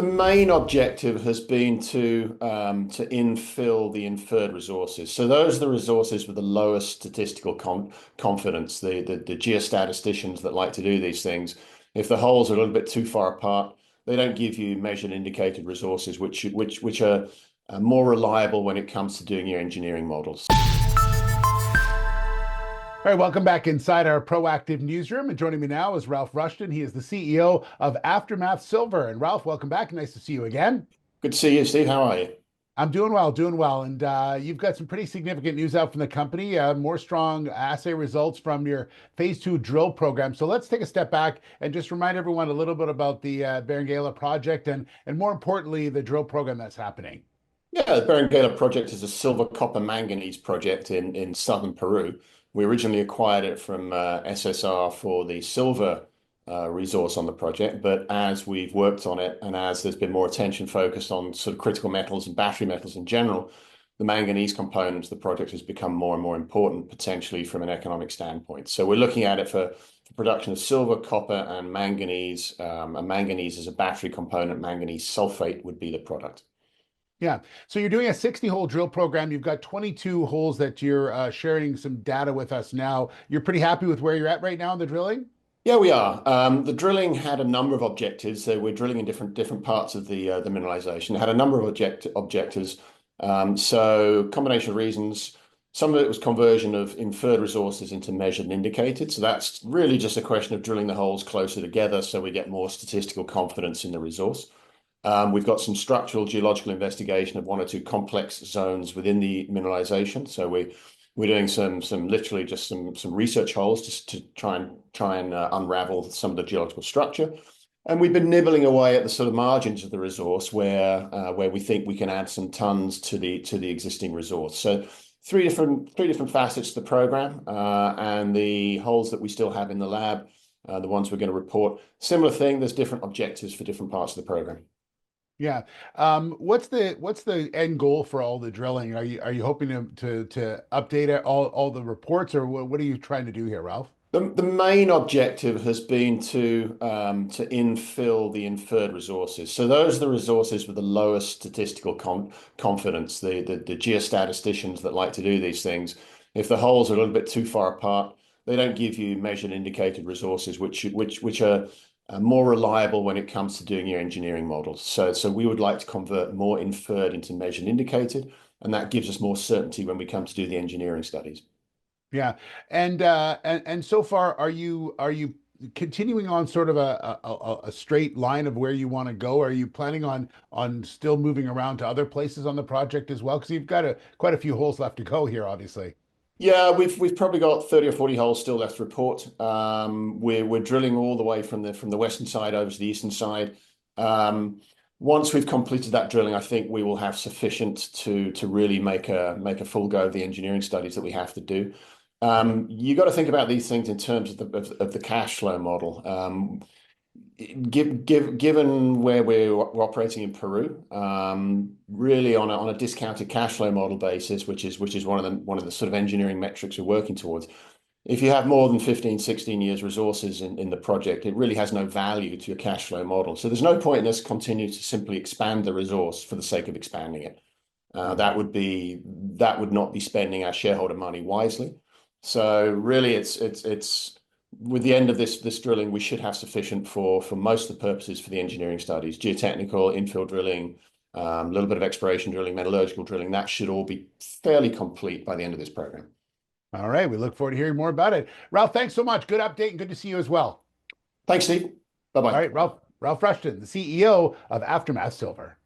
main objective has been to infill the inferred resources. So those are the resources with the lowest statistical confidence. The geostatisticians that like to do these things, if the holes are a little bit too far apart, they don't give you measured indicated resources, which are more reliable when it comes to doing your engineering models. All right, welcome back inside our proactive newsroom. And joining me now is Ralph Rushton. He is the CEO of Aftermath Silver. And Ralph, welcome back. Nice to see you again. Good to see you, Steve. How are you? I'm doing well, doing well. And you've got some pretty significant news out from the company, more strong assay results from your phase 2 drill program. So let's take a step back and just remind everyone a little bit about the Beringella project and more importantly, the drill program that's happening. Yeah, the Beringella project is a silver copper manganese project in southern Peru. We originally acquired it from SSR for the silver resource on the project, but as we've worked on it and as there's been more attention focused on sort of critical metals and battery metals in general, the manganese component of the project has become more and more important, potentially from an economic standpoint. So we're looking at it for production of silver, copper, and manganese. And manganese is a battery component. Manganese sulfate would be the product. Yeah. So you're doing a 60-hole drill program. You've got 22 holes that you're sharing some data with us now. You're pretty happy with where you're at right now in the drilling? Yeah, we are. The drilling had a number of objectives. So we're drilling in different parts of the mineralization. It had a number of objectives. So combination of reasons. Some of it was conversion of inferred resources into measured and indicated. So that's really just a question of drilling the holes closer together so we get more statistical confidence in the resource. We've got some structural geological investigation of one or two complex zones within the mineralization. So we're doing some literally just some research holes just to try and unravel some of the geological structure. And we've been nibbling away at the sort of margins of the resource where we think we can add some tons to the existing resource. So three different facets to the program, and the holes that we still have in the lab, the ones we're going to report. Similar thing. There's different objectives for different parts of the program. Yeah. What's the end goal for all the drilling? Are you hoping to update all the reports, or what are you trying to do here, Ralph? The main objective has been to infill the inferred resources. So those are the resources with the lowest statistical confidence. The geostatisticians that like to do these things, if the holes are a little bit too far apart, they don't give you measured indicated resources, which are more reliable when it comes to doing your engineering models. So we would like to convert more inferred into measured and indicated, and that gives us more certainty when we come to do the engineering studies. Yeah. And so far, are you continuing on sort of a straight line of where you want to go? Are you planning on still moving around to other places on the project as well? Because you've got quite a few holes left to go here, obviously. Yeah, we've probably got 30 or 40 holes still left to report. We're drilling all the way from the western side over to the eastern side. Once we've completed that drilling, I think we will have sufficient to really make a full go of the engineering studies that we have to do. You got to think about these things in terms of the cash flow model. Given where we're operating in Peru, really on a discounted cash flow model basis, which is one of the sort of engineering metrics we're working towards. If you have more than 15, 16 years resources in the project, it really has no value to your cash flow model. So there's no point in us continuing to simply expand the resource for the sake of expanding it. That would not be spending our shareholder money wisely. So really, it's with the end of this drilling, we should have sufficient for most of the purposes for the engineering studies, geotechnical, infill drilling, a little bit of exploration drilling, metallurgical drilling. That should all be fairly complete by the end of this program. All right. We look forward to hearing more about it. Ralph, thanks so much. Good update and good to see you as well. Thanks, Steve. Bye-bye. All right, Ralph Rushton, the CEO of Aftermath Silver.